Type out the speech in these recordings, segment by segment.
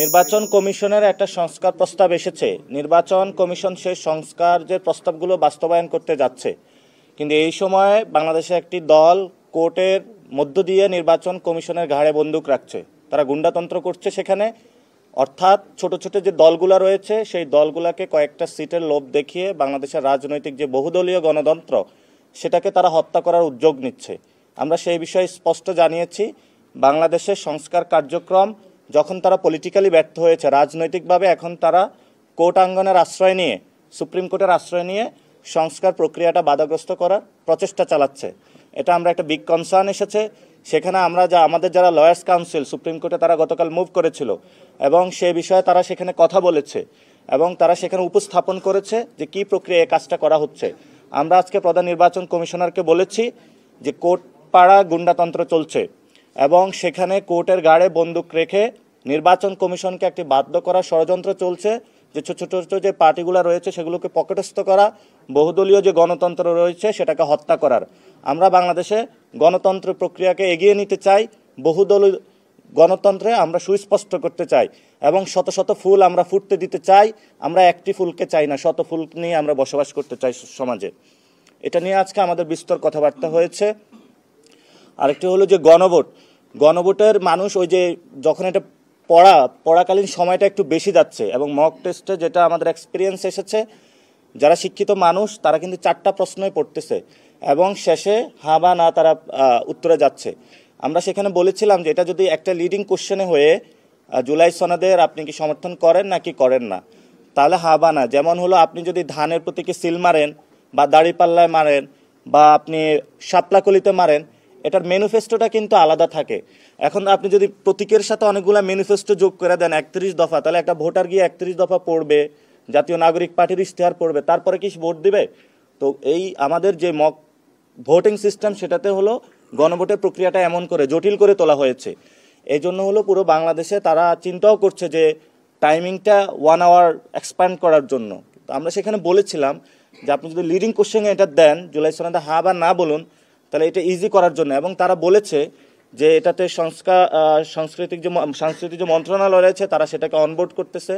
নির্বাচন কমিশনের একটা সংস্কার প্রস্তাব এসেছে। নির্বাচন কমিশন সেই সংস্কার যে প্রস্তাবগুলো বাস্তবায়ন করতে যাচ্ছে, কিন্তু এই সময় বাংলাদেশে একটি দল কোর্টের মধ্য দিয়ে নির্বাচন কমিশনের ঘাড়ে বন্দুক রাখছে। তারা গুন্ডাতন্ত্র করছে সেখানে, অর্থাৎ ছোট ছোট যে দলগুলো রয়েছে সেই দলগুলোকে কয়েকটা সিটের লোভ দেখিয়ে বাংলাদেশের রাজনৈতিক যে বহুদলীয় গণতন্ত্র সেটাকে তারা হত্যা করার উদ্যোগ নিচ্ছে। আমরা সেই বিষয়ে স্পষ্ট জানিয়েছি, বাংলাদেশের সংস্কার কার্যক্রম যখন তারা পলিটিক্যালি ব্যর্থ হয়েছে রাজনৈতিকভাবে, এখন তারা কোর্ট আঙ্গনের আশ্রয় নিয়ে, সুপ্রিম কোর্টের আশ্রয় নিয়ে সংস্কার প্রক্রিয়াটা বাধাগ্রস্ত করার প্রচেষ্টা চালাচ্ছে। এটা আমরা একটা বিগ কনসার্ন এসেছে। সেখানে আমরা আমাদের যারা লয়ার্স কাউন্সিল সুপ্রিম কোর্টে তারা গতকাল মুভ করেছিল এবং সে বিষয়ে তারা সেখানে কথা বলেছে এবং তারা সেখানে উপস্থাপন করেছে যে কী প্রক্রিয়ায় কাজটা করা হচ্ছে। আমরা আজকে প্রধান নির্বাচন কমিশনারকে বলেছি যে কোর্ট পাড়া গুন্ডাতন্ত্র চলছে এবং সেখানে কোর্টের গাড়ে বন্দুক রেখে নির্বাচন কমিশনকে একটি বাধ্য করার ষড়যন্ত্র চলছে, যে ছোট ছোট যে পার্টিগুলো রয়েছে সেগুলোকে পকেটস্থ করা, বহুদলীয় যে গণতন্ত্র রয়েছে সেটাকে হত্যা করার। আমরা বাংলাদেশে গণতন্ত্র প্রক্রিয়াকে এগিয়ে নিতে চাই, বহুদলীয় গণতন্ত্রে আমরা সুস্পষ্ট করতে চাই এবং শত শত ফুল আমরা ফুটতে দিতে চাই। আমরা একটি ফুলকে চাই না, শত ফুল নিয়ে আমরা বসবাস করতে চাই সমাজে। এটা নিয়ে আজকে আমাদের বিস্তর কথাবার্তা হয়েছে। আরেকটি হলো যে গণভোটের মানুষ ওই যে যখন এটা পড়াকালীন সময়টা একটু বেশি যাচ্ছে এবং মক টেস্টে যেটা আমাদের এক্সপিরিয়েন্স এসেছে, যারা শিক্ষিত মানুষ তারা কিন্তু 4টা প্রশ্নই পড়তেছে এবং শেষে হা বা না তারা উত্তরে যাচ্ছে। আমরা সেখানে বলেছিলাম যে এটা যদি একটা লিডিং কোশ্চেনে হয়ে জুলাই সনদের আপনি কি সমর্থন করেন নাকি করেন না, তাহলে হা বা না। যেমন হলো আপনি যদি ধানের প্রতীকে সিল মারেন বা দাড়িপাল্লায় মারেন বা আপনি শাপলাকলিতে মারেন, এটার ম্যানিফেস্টোটা কিন্তু আলাদা থাকে। এখন আপনি যদি প্রতীকের সাথে অনেকগুলো ম্যানিফেস্টো যোগ করে দেন 31 দফা, তাহলে একটা ভোটার গিয়ে 31 দফা পড়বে, জাতীয় নাগরিক পার্টির ইশতেহার পড়বে, তারপরে কি ভোট দিবে? তো এই আমাদের যে মক ভোটিং সিস্টেম সেটাতে হলো গণভোটের প্রক্রিয়াটা এমন করে জটিল করে তোলা হয়েছে। এই জন্য হলো পুরো বাংলাদেশে তারা চিন্তাও করছে যে টাইমিংটা 1 আওয়ার এক্সপ্যান্ড করার জন্য। তো আমরা সেখানে বলেছিলাম যে আপনি যদি লিডিং কোশ্চেনে এটা দেন, জুলাই সনদে হা বা না বলুন, তাহলে এটা ইজি করার জন্য। এবং তারা বলেছে যে এটাতে সাংস্কৃতিক যে মন্ত্রণালয় রয়েছে তারা সেটাকে অনবোর্ড করতেছে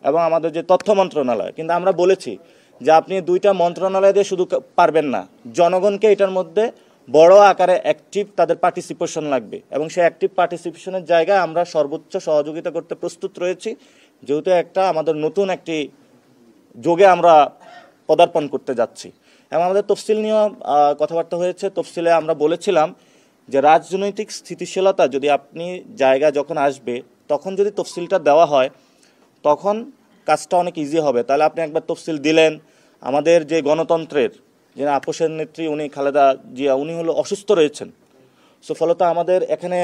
এবং আমাদের যে তথ্য মন্ত্রণালয়। কিন্তু আমরা বলেছি যে আপনি 2টা মন্ত্রণালয় দিয়ে শুধু পারবেন না, জনগণকে এটার মধ্যে বড় আকারে অ্যাক্টিভ তাদের পার্টিসিপেশন লাগবে এবং সেই অ্যাক্টিভ পার্টিসিপেশনের জায়গায় আমরা সর্বোচ্চ সহযোগিতা করতে প্রস্তুত রয়েছি, যেহেতু একটা আমাদের নতুন একটি যোগে আমরা পদার্পণ করতে যাচ্ছি। এবং আমাদের তফসিল নিয়েও কথাবার্তা হয়েছে। তফসিলে আমরা বলেছিলাম যে রাজনৈতিক স্থিতিশীলতা যদি আপনি জায়গা যখন আসবে তখন যদি তফসিলটা দেওয়া হয় তখন কাজটা অনেক ইজি হবে। তাহলে আপনি একবার তফসিল দিলেন, আমাদের যে গণতন্ত্রের যে আপোষের নেত্রী উনি খালেদা জিয়া, উনি হলো অসুস্থ রয়েছেন। সো ফলত আমাদের এখানে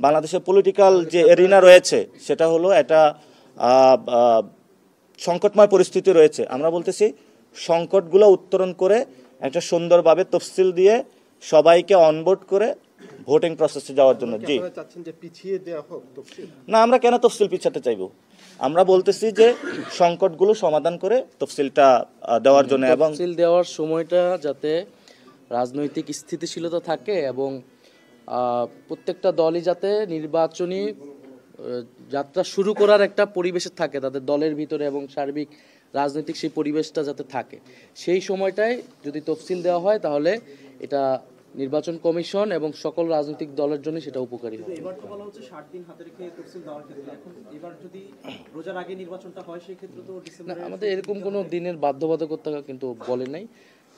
বাংলাদেশের পলিটিক্যাল যে এরিনা রয়েছে সেটা হলো একটা সংকটময় পরিস্থিতি রয়েছে। আমরা বলতেছি সংকটগুলো উত্তরণ করে একটা সুন্দরভাবে তফসিল দিয়ে সবাইকে অনবোর্ড করে ভোটিং প্রসেসে যাওয়ার জন্য। জি না, আমরা কেন তফসিল পিছাতে চাইব? আমরা বলতেছি যে সংকটগুলো সমাধান করে তফসিলটা দেওয়ার জন্য এবং তফসিল দেওয়ার সময়টা যাতে রাজনৈতিক স্থিতিশীলতা থাকে এবং প্রত্যেকটা দলই যাতে নির্বাচনী যাত্রা শুরু করার একটা পরিবেশ থাকে তাদের দলের ভিতরে এবং সার্বিক রাজনৈতিক সেই পরিবেশটা যাতে থাকে, সেই সময়টায় যদি তফসিল দেওয়া হয় তাহলে এটা নির্বাচন কমিশন এবং সকল রাজনৈতিক দলের জন্য সেটা উপকারী হবে। এবার তো বলা হচ্ছে 60 দিন হাতে রেখে তফসিল দেওয়ার ক্ষেত্রে, এখন এবার যদি রোজার আগে নির্বাচনটা হয় সেই ক্ষেত্রে তো ডিসেম্বরে আমাদের এরকম কোনো দিনের বাধ্যবাধকতা কিন্তু বলে নাই।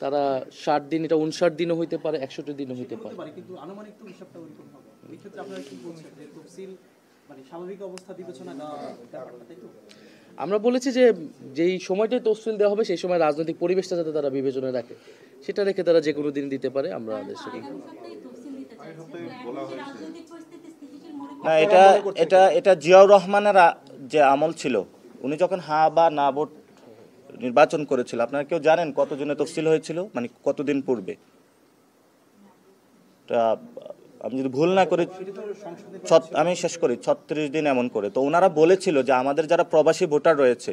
তারা 60 দিন, এটা 59 দিনও হইতে পারে, 61 দিনও হইতে পারে, কিন্তু আনুমানিক তো হিসাবটা ওইরকম হবে। এই ক্ষেত্রে আপনারা কি বলছেন যে তফসিল মানে স্বাভাবিক অবস্থা বিবেচনা না ব্যাপারটা, তাই তো? আমরা বলেছি যে যেই সময়টাই তফসিল দেওয়া হবে সেই সময় রাজনৈতিক পরিবেশটা যাতে তারা বিবেচনায় রাখে, সেটা রেখে তারা যে কোনো দিন দিতে পারে। আমরা না, এটা জিয়াউর রহমানের যে আমল ছিল, উনি যখন হা বা না ভোট নির্বাচন করেছিল, আপনারা কেউ জানেন কতজনে তফসিল হয়েছিল, মানে কতদিন পূর্বে? আমি যদি ভুল না করি, আমি শেষ করি, 36 দিন এমন করে। তো ওনারা বলেছিল যে আমাদের যারা প্রবাসী ভোটার রয়েছে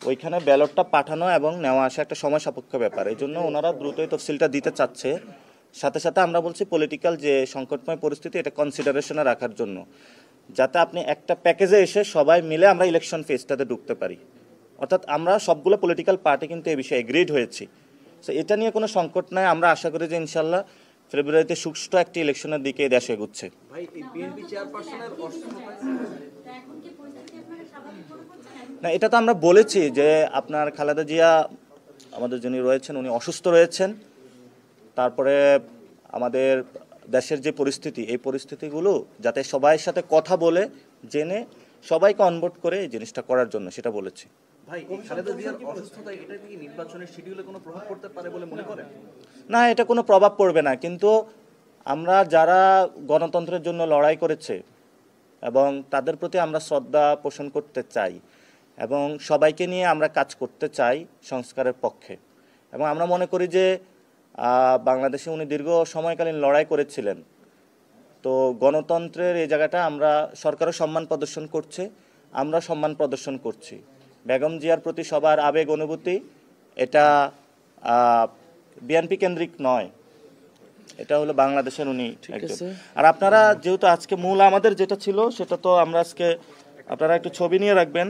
ওইখানে ব্যালটটা পাঠানো এবং নেওয়া আসা একটা সময় সাপেক্ষ ব্যাপার, এই জন্য ওনারা দ্রুতই তফসিলটা দিতে চাচ্ছে। সাথে সাথে আমরা বলছি পলিটিক্যাল যে সংকটময় পরিস্থিতি এটা কনসিডারেশনে রাখার জন্য। যাতে আপনি একটা প্যাকেজে এসে সবাই মিলে আমরা ইলেকশন ফেজটাতে ঢুকতে পারি। অর্থাৎ আমরা সবগুলো পলিটিক্যাল পার্টি কিন্তু এই বিষয়ে এগ্রিড হয়েছি। সো এটা নিয়ে কোনো সংকট নাই। আমরা আশা করি যে ইনশাল্লাহ ফেব্রুয়ারিতে সুষ্ঠু একটি ইলেকশনের দিকে দেশ এগুচ্ছে। ভাই এই বিএনপি চেয়ারপারসনের না, এটা তো আমরা বলেছি যে আপনার খালেদা জিয়া আমাদের যিনি রয়েছেন উনি অসুস্থ রয়েছেন। তারপরে আমাদের দেশের যে পরিস্থিতি, এই পরিস্থিতিগুলো যাতে সবাই সাথে কথা বলে জেনে সবাইকে অনবোর্ড করে এই জিনিসটা করার জন্য সেটা বলেছি। ভাই এই খালেদা জিয়ার অসুস্থতা এটা কি নির্বাচনের শিডিউলে কোনো প্রভাব পড়তে পারে বলে মনে করেন? না, এটা কোনো প্রভাব পড়বে না, কিন্তু আমরা যারা গণতন্ত্রের জন্য লড়াই করেছে এবং তাদের প্রতি আমরা শ্রদ্ধা পোষণ করতে চাই এবং সবাইকে নিয়ে আমরা কাজ করতে চাই সংস্কারের পক্ষে। এবং আমরা মনে করি যে বাংলাদেশে উনি দীর্ঘ সময়কালীন লড়াই করেছিলেন, তো গণতন্ত্রের এই জায়গাটা আমরা সরকারও সম্মান প্রদর্শন করছে, আমরা সম্মান প্রদর্শন করছি। বেগম জিয়ার প্রতি সবার আবেগ অনুভূতি এটা বিএনপি কেন্দ্রিক নয়, এটা হলো বাংলাদেশের উনি একজন। আর আপনারা যেহেতু আজকে মূল আমাদের যেটা ছিল সেটা তো আমরা আজকে, আপনারা একটু ছবি নিয়ে রাখবেন।